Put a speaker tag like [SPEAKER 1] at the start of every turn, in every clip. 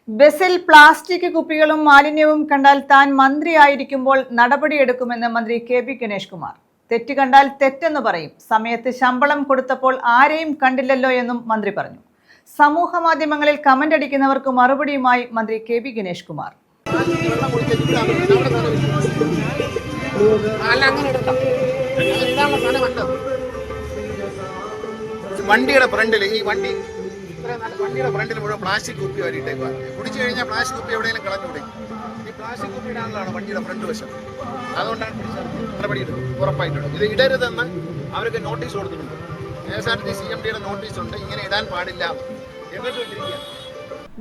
[SPEAKER 1] ബസിൽ പ്ലാസ്റ്റിക് കുപ്പികളും മാലിന്യവും കണ്ടാൽ താൻ മന്ത്രിയായിരിക്കുമ്പോൾ നടപടിയെടുക്കുമെന്ന് മന്ത്രി കെ.ബി. ഗണേഷ് കുമാർ. തെറ്റ് കണ്ടാൽ തെറ്റെന്ന് പറയും. സമയത്ത് ശമ്പളം കൊടുത്തപ്പോൾ ആരെയും കണ്ടില്ലല്ലോ എന്നും മന്ത്രി പറഞ്ഞു. സമൂഹ മാധ്യമങ്ങളിൽ കമന്റ് അടിക്കുന്നവർക്ക് മറുപടിയുമായി മന്ത്രി കെ.ബി. ഗണേഷ് കുമാർ.
[SPEAKER 2] വണ്ടിയുടെ ഫ്രണ്ടിൽ വണ്ടിയുടെ ഫ്രണ്ടിൽ മുഴുവൻ പ്ലാസ്റ്റിക് കുപ്പി വരിയിട്ടേക്കുക. കുടിച്ചു കഴിഞ്ഞാൽ പ്ലാസ്റ്റിക് കുപ്പി എവിടെയെങ്കിലും കളഞ്ഞുകൂടി. ഈ പ്ലാസ്റ്റിക് കുപ്പി ഇടാനുള്ളതാണ് വണ്ടിയുടെ ഫ്രണ്ട് വശം. അതുകൊണ്ടാണ് നടപടിയെടുക്കും, ഉറപ്പായിട്ടുണ്ട്. ഇത് ഇടരുതെന്ന് അവർക്ക് നോട്ടീസ് കൊടുത്തിട്ടുണ്ട്. KSRTC CMD നോട്ടീസ് ഉണ്ട്, ഇങ്ങനെ ഇടാൻ പാടില്ല.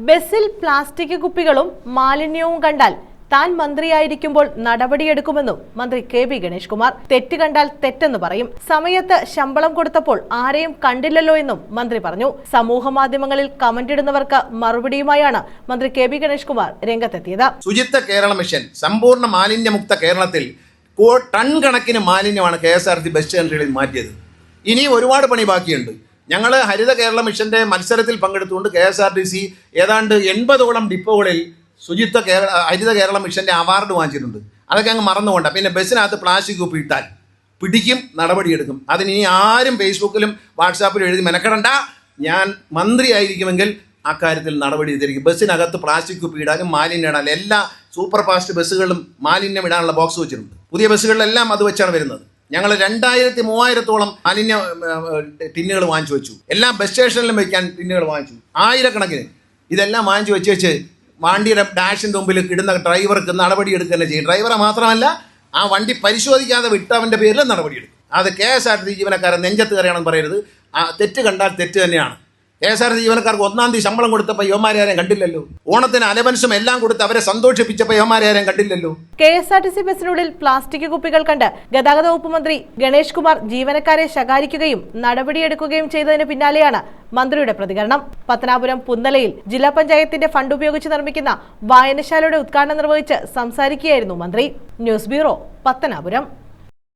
[SPEAKER 3] ബസിൽ പ്ലാസ്റ്റിക് കുപ്പികളും മാലിന്യവും കണ്ടാൽ താൻ മന്ത്രിയായിരിക്കുമ്പോൾ നടപടിയെടുക്കുമെന്നും മന്ത്രി കെ.ബി. ഗണേഷ് കുമാർ. തെറ്റ് കണ്ടാൽ തെറ്റെന്ന് പറയും. സമയത്ത് ശമ്പളം കൊടുത്തപ്പോൾ ആരെയും കണ്ടില്ലല്ലോ എന്നും മന്ത്രി പറഞ്ഞു. സമൂഹ മാധ്യമങ്ങളിൽ കമന്റ് ഇടുന്നവർക്ക് മറുപടിയുമായാണ് മന്ത്രി കെ.ബി. ഗണേഷ് കുമാർ രംഗത്തെത്തിയത്.
[SPEAKER 2] ശുചിത്വ കേരള മിഷൻ സമ്പൂർണ്ണ മാലിന്യമുക്ത കേരളത്തിൽ ടൺ കണക്കിന് മാലിന്യമാണ് KSRTC ബസ് സ്റ്റാൻഡുകളിൽ മാറ്റിയത്. ഇനിയും ഒരുപാട് പണി ബാക്കിയുണ്ട്. ഞങ്ങൾ ഹരിത കേരള മിഷന്റെ മത്സരത്തിൽ പങ്കെടുത്തുകൊണ്ട് KSRTC ഏതാണ്ട് 80ഓളം ഡിപ്പോകളിൽ ഹരിത കേരള മിഷന്റെ അവാർഡ് വാങ്ങിച്ചിട്ടുണ്ട്. അതൊക്കെ അങ്ങ് മറന്നുകൊണ്ട. പിന്നെ ബസ്സിനകത്ത് പ്ലാസ്റ്റിക് കുപ്പി ഇട്ടാൽ പിടിക്കും, നടപടിയെടുക്കും. അതിന് ഇനി ആരും ഫേസ്ബുക്കിലും വാട്സാപ്പിലും എഴുതി മെനക്കെടണ്ട. ഞാൻ മന്ത്രിയായിരിക്കുമെങ്കിൽ അക്കാര്യത്തിൽ നടപടി എടുത്തിരിക്കും. ബസ്സിനകത്ത് പ്ലാസ്റ്റിക് കുപ്പി ഇടാനും മാലിന്യം ഇടാനും എല്ലാ സൂപ്പർ ഫാസ്റ്റ് ബസ്സുകളിലും മാലിന്യം ഇടാനുള്ള ബോക്സ് വെച്ചിട്ടുണ്ട്. പുതിയ ബസ്സുകളിലെല്ലാം അത് വെച്ചാണ് വരുന്നത്. ഞങ്ങൾ 2000-3000ഓളം മാലിന്യ ടിന്നുകൾ വാങ്ങിച്ചു വെച്ചു. എല്ലാ ബസ് സ്റ്റേഷനിലും വയ്ക്കാൻ ടിന്നുകൾ വാങ്ങിച്ചു, ആയിരക്കണക്കിന്. ഇതെല്ലാം വാങ്ങിച്ചു വെച്ച് വണ്ടിയുടെ ഡാഷിൻ്റെ മുമ്പിൽ ഇടുന്ന ഡ്രൈവർക്ക് നടപടിയെടുക്കുക തന്നെ ചെയ്യും. ഡ്രൈവറെ മാത്രമല്ല, ആ വണ്ടി പരിശോധിക്കാതെ വിട്ടവൻ്റെ പേരിൽ നടപടിയെടുക്കും. അത് KSRTC ജീവനക്കാരൻ നെഞ്ചത്ത് കയറിയാണെന്ന് പറയരുത്. തെറ്റ് കണ്ടാൽ തെറ്റ് തന്നെയാണ്. KSRTC ജീവനക്കാർക്ക് 1-ാം തീയതി ശമ്പളം കൊടുത്തപ്പോൾ യുവമാരെയാരെയും കണ്ടില്ലല്ലോ. ഓണത്തിന് അലവൻസും എല്ലാം കൊടുത്ത് അവരെ സന്തോഷിപ്പിച്ചപ്പോൾ യുവമാരെയാരെയും കണ്ടില്ലല്ലോ.
[SPEAKER 3] KSRTC ബസ്സിനുള്ളിൽ പ്ലാസ്റ്റിക് കുപ്പികൾ കണ്ട് ഗതാഗത വകുപ്പ് മന്ത്രി ഗണേഷ് കുമാർ ജീവനക്കാരെ ശകാരിക്കുകയും നടപടിയെടുക്കുകയും ചെയ്തതിന് പിന്നാലെയാണ് മന്ത്രിയുടെ പ്രതികരണം. പത്തനാപുരം പുന്നലയിൽ ജില്ലാ പഞ്ചായത്തിന്റെ ഫണ്ട് ഉപയോഗിച്ച് നിർമ്മിക്കുന്ന വായനശാലയുടെ ഉദ്ഘാടനം നിർവഹിച്ച് സംസാരിക്കുകയായിരുന്നു മന്ത്രി. News bureau, Pathanapuram.